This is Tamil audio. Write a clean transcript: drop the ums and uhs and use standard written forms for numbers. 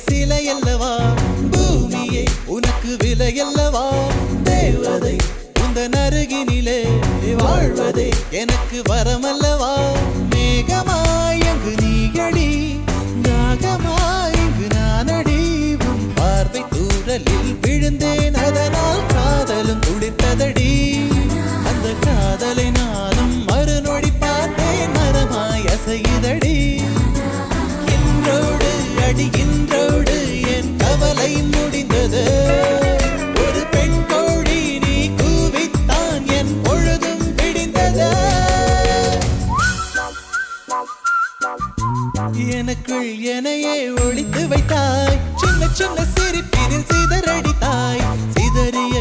சிலையல்லவா பூமியே உனக்கு விலையல்லவா தேவதை உந்தன் அருகினிலே வாழ்வதே எனக்கு வரமல்லவா மேகமாய் அங்கு நீகடி நாகமாய் இங்கு நானடி உன் பார்வை தூரலில் விழுந்தேன் அதனால் காதலும் துடித்ததடி அந்த காதலை நானும் மறுநொடி பார்த்தேன் மரமாய் அசையுதடி இன்றோடு என் கவலை முடிந்தது ஒரு பெண் கோழி நீ கூவித்தான் என் பொழுதும் விடிந்தது எனக்குள் எனையே ஒளித்து வைத்தாய் சின்ன சின்ன சிரிப்பினில் சிதறடித்தாய் சிதறிய